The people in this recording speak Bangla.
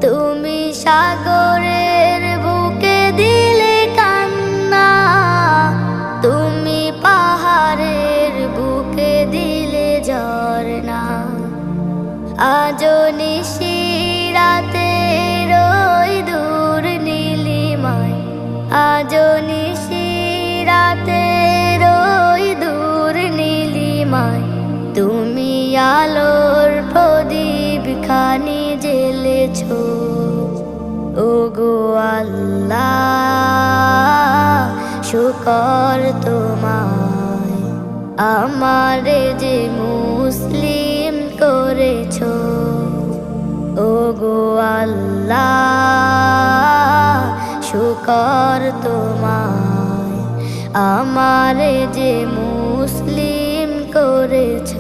তুমি সাগরের বুকে দিলে কান্না, তুমি পাহাড়ের বুকে দিলে ঝরনা। আজো নিশিরাতে রই দূর নীলিমায়, আজো নিশিরাতে রই দূর নীলিমায়, তুমি আলোর প্রদীপ খানি জ্বেলেছ। ওগো আল্লাহ শুকর তোমায়, আমারে যে মুসলিম করেছ। ওগো আল্লাহ শুকর তোমায়, আমারে যে মুসলিম করেছ।